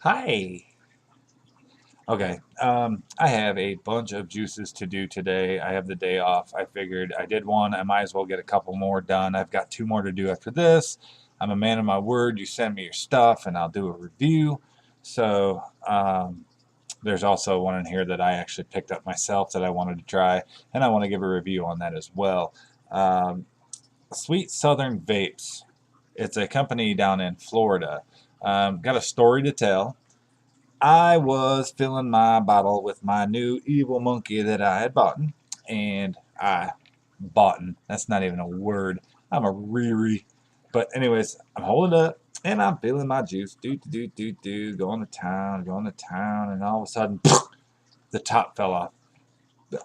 Hi. Okay. I have a bunch of juices to do today. I have the day off. I figured I did one. I might as well get a couple more done. I've got two more to do after this. I'm a man of my word. You send me your stuff and I'll do a review. So, there's also one in here that I actually picked up myself that I wanted to try, and I want to give a review on that as well. Um, Sweet Southern Vapes. It's a company down in Florida. Got a story to tell. I was filling my bottle with my new evil monkey that I had bought, and I bought. That's not even a word. I'm a Riri. But anyways, I'm holding up and I'm filling my juice. Going to town, and all of a sudden, the top fell off.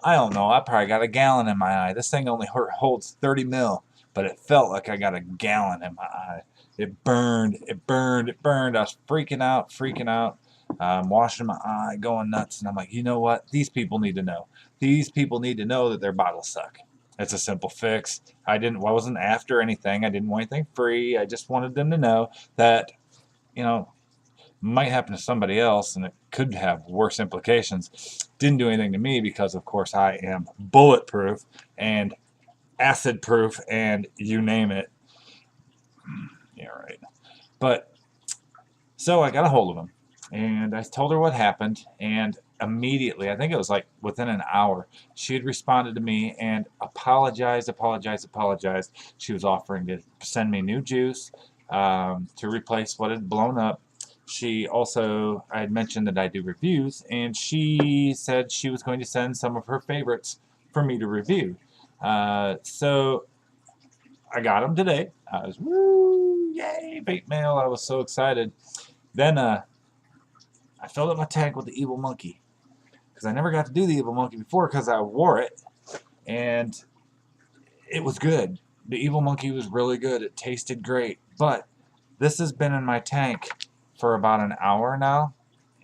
I don't know. I probably got a gallon in my eye. This thing only holds 30 mil, but it felt like I got a gallon in my eye. It burned. It burned. It burned. I was freaking out, freaking out. Washing my eye, going nuts, and I'm like, you know what? These people need to know. These people need to know that their bottles suck. It's a simple fix. I wasn't after anything. I didn't want anything free. I just wanted them to know that, you know, might happen to somebody else and it could have worse implications. Didn't do anything to me because, of course, I am bulletproof and acid proof and you name it. Yeah, right. But so I got a hold of him and I told her what happened, and immediately, I think it was like within an hour, she had responded to me and apologized. She was offering to send me new juice to replace what had blown up. She also, I had mentioned that I do reviews, and she said she was going to send some of her favorites for me to review. So I got them today. I was, woo, yay, vape mail. I was so excited. Then I filled up my tank with the evil monkey because I never got to do the evil monkey before because I wore it, and it was good. The evil monkey was really good. It tasted great, but this has been in my tank for about an hour now,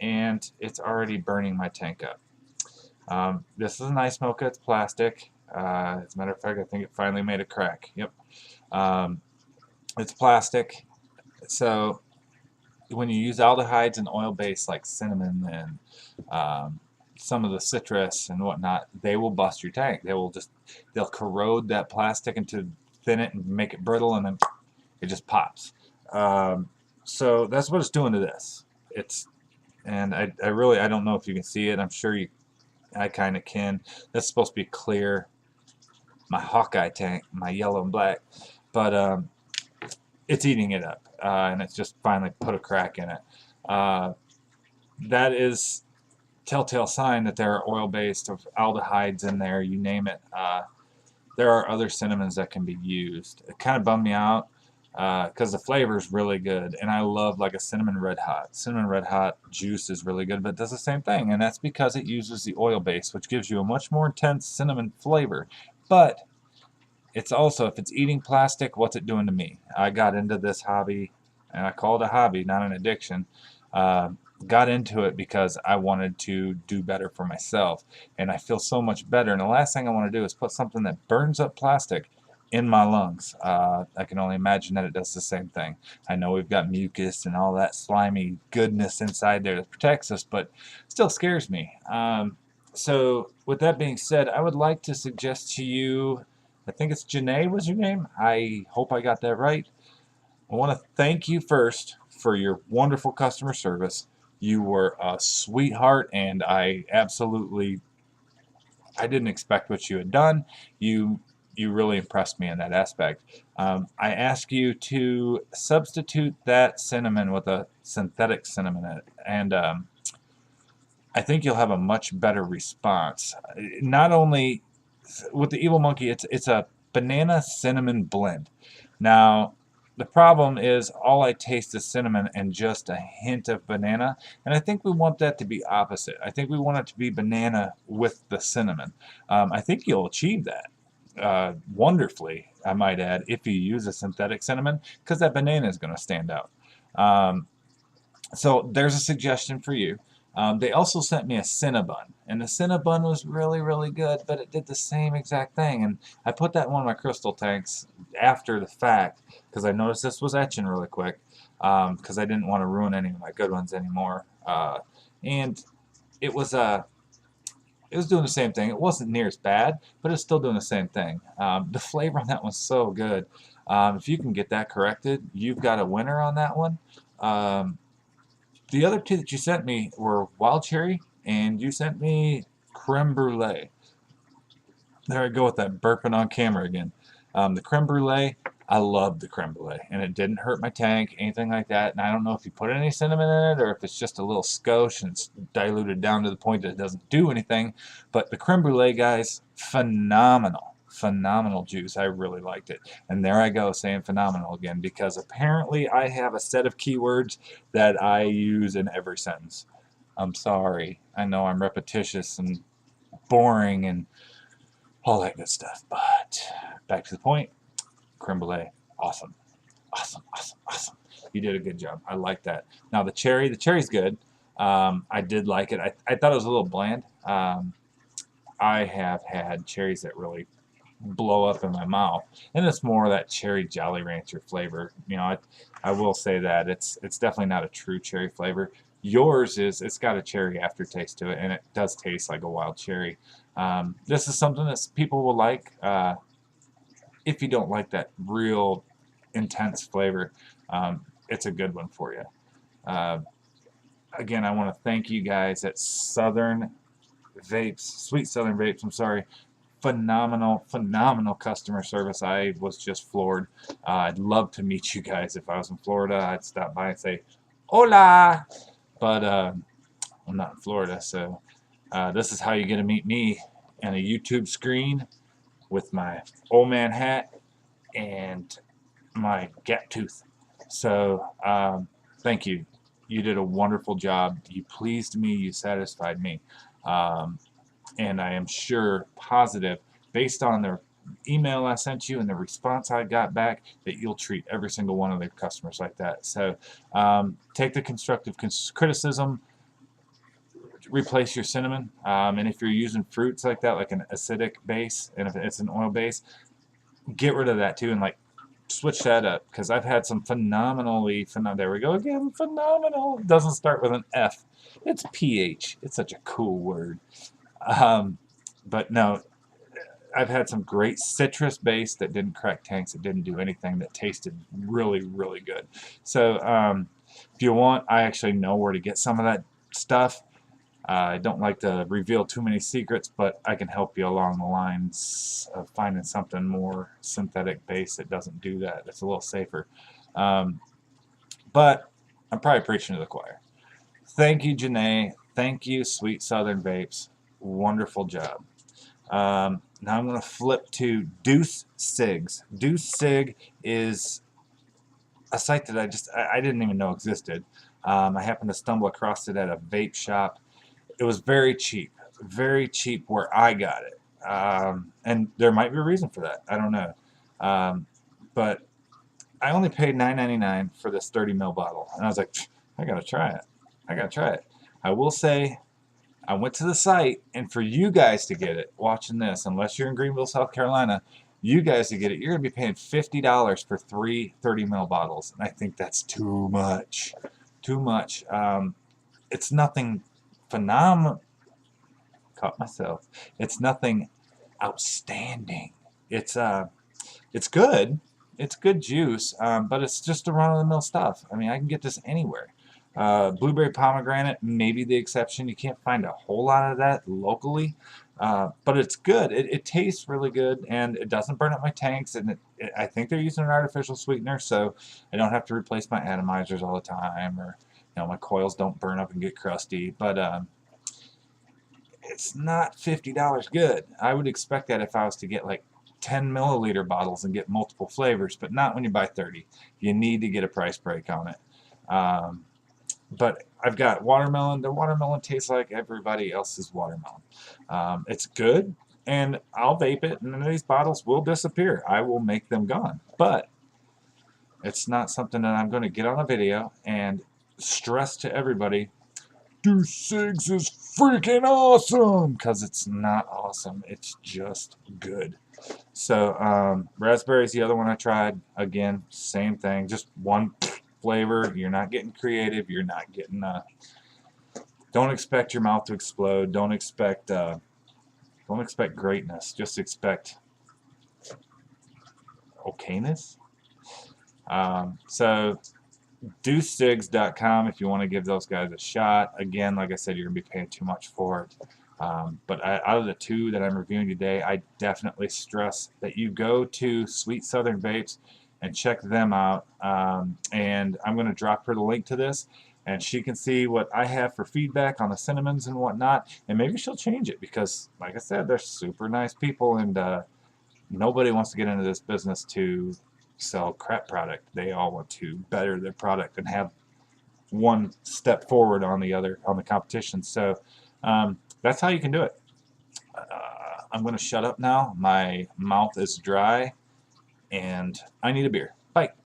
and it's already burning my tank up. This is an ice mocha. It's plastic. As a matter of fact, I think it finally made a crack. Yep. Um, it's plastic. So when you use aldehydes and oil base like cinnamon and some of the citrus and whatnot, they will bust your tank. They'll corrode that plastic into thin it and make it brittle, and then it just pops. So that's what it's doing to this. It's and I really I don't know if you can see it. I'm sure I kind of can. That's supposed to be clear. My Hawkeye tank, my yellow and black, but it's eating it up, and it's just finally put a crack in it. Uh, that is telltale sign that there are oil-based of aldehydes in there. You name it. There are other cinnamons that can be used. It kind of bummed me out because the flavor is really good, and I love like a cinnamon red hot. Cinnamon red hot juice is really good, but it does the same thing, and that's because it uses the oil base, which gives you a much more intense cinnamon flavor. But it's also, if it's eating plastic, what's it doing to me? I got into this hobby, and I call it a hobby, not an addiction. Uh, got into it because I wanted to do better for myself, and I feel so much better. And the last thing I want to do is put something that burns up plastic in my lungs. I can only imagine that it does the same thing. I know we've got mucus and all that slimy goodness inside there that protects us, but still scares me. So with that being said, I would like to suggest to you, I think it's Janae was your name. I hope I got that right. I want to thank you first for your wonderful customer service. You were a sweetheart, and I didn't expect what you had done. You really impressed me in that aspect. I ask you to substitute that cinnamon with a synthetic cinnamon in it, and I think you'll have a much better response. Not only with the Evil Monkey, it's a banana cinnamon blend. Now, the problem is all I taste is cinnamon and just a hint of banana, and I think we want that to be opposite. I think we want it to be banana with the cinnamon. I think you'll achieve that wonderfully, I might add, if you use a synthetic cinnamon, because that banana is going to stand out. So there's a suggestion for you. They also sent me a Cinnabon, and the Cinnabon was really, really good, but it did the same exact thing. And I put that in one of my crystal tanks after the fact because I noticed this was etching really quick because I didn't want to ruin any of my good ones anymore. And it was it was doing the same thing. It wasn't near as bad, but it's still doing the same thing. The flavor on that one's so good. If you can get that corrected, you've got a winner on that one. The other two that you sent me were wild cherry, and you sent me creme brulee. There I go with that burping on camera again. The creme brulee, I love the creme brulee, and it didn't hurt my tank, anything like that. And I don't know if you put any cinnamon in it or if it's just a little skosh and it's diluted down to the point that it doesn't do anything. But the creme brulee, guys, phenomenal. Phenomenal juice. I really liked it. And there I go saying phenomenal again because apparently I have a set of keywords that I use in every sentence. I'm sorry. I know I'm repetitious and boring and all that good stuff. But back to the point, creme brulee, awesome. Awesome, awesome, awesome. You did a good job. I like that. Now the cherry's good. I did like it. I thought it was a little bland. I have had cherries that really blow up in my mouth, and it's more of that cherry Jolly Rancher flavor. You know, I will say that it's definitely not a true cherry flavor. Yours is, it's got a cherry aftertaste to it, and it does taste like a wild cherry. This is something that people will like if you don't like that real intense flavor. It's a good one for you. Again, I want to thank you guys at Southern Vapes, Sweet Southern Vapes, I'm sorry. Phenomenal, phenomenal customer service. I was just floored. I'd love to meet you guys. If I was in Florida, I'd stop by and say, hola! But I'm not in Florida, so this is how you get to meet me on a YouTube screen with my old man hat and my gap tooth. So thank you. You did a wonderful job. You pleased me. You satisfied me. And I am sure, positive, based on the email I sent you and the response I got back, that you'll treat every single one of the customers like that. So take the constructive criticism, replace your cinnamon, and if you're using fruits like that, like an acidic base, and if it's an oil base, get rid of that too, and like switch that up, because I've had some there we go again, phenomenal, it doesn't start with an F, it's PH, it's such a cool word. But no, I've had some great citrus base that didn't crack tanks, that didn't do anything, that tasted really, really good. So if you want, I actually know where to get some of that stuff. I don't like to reveal too many secrets, but I can help you along the lines of finding something more synthetic base that doesn't do that. That's a little safer. But I'm probably preaching to the choir. Thank you, Janae. Thank you, Sweet Southern Vapes. Wonderful job. Now I'm going to flip to Deuce-cig. Deuce-cig is a site that I didn't even know existed. I happened to stumble across it at a vape shop. It was very cheap where I got it. And there might be a reason for that. I don't know. But I only paid $9.99 for this 30 ml bottle. And I was like, I got to try it. I got to try it. I will say, I went to the site, and for you guys to get it, watching this, unless you're in Greenville, South Carolina, you guys to get it, you're going to be paying $50 for 3 30 ml bottles. And I think that's too much. Too much. It's nothing phenomenal. Caught myself. It's nothing outstanding. It's good. It's good juice, but it's just a run-of-the-mill stuff. I mean, I can get this anywhere. Blueberry pomegranate, maybe the exception. You can't find a whole lot of that locally, but it's good. It tastes really good, and it doesn't burn up my tanks. And I think they're using an artificial sweetener, so I don't have to replace my atomizers all the time, or my coils don't burn up and get crusty. But it's not $50 good. I would expect that if I was to get like 10 milliliter bottles and get multiple flavors, but not when you buy 30. You need to get a price break on it. But I've got watermelon. The watermelon tastes like everybody else's watermelon. It's good, and I'll vape it, and then these bottles will disappear. I will make them gone. But it's not something that I'm going to get on a video and stress to everybody, Deuce-cig is freaking awesome, because it's not awesome. It's just good. So raspberry is the other one I tried. Again, same thing, just one flavor. You're not getting creative. You're not getting. Don't expect your mouth to explode. Don't expect greatness. Just expect okayness. So Deuce-cigs.com if you want to give those guys a shot. Again, like I said, you're going to be paying too much for it. But out of the two that I'm reviewing today, I definitely stress that you go to Sweet Southern Vapes and check them out. And I'm going to drop her the link to this, and she can see what I have for feedback on the cinnamons and whatnot, and maybe she'll change it because, like I said, they're super nice people, and nobody wants to get into this business to sell crap product. They all want to better their product and have one step forward on the competition. So that's how you can do it. I'm going to shut up now. My mouth is dry and I need a beer. Bye.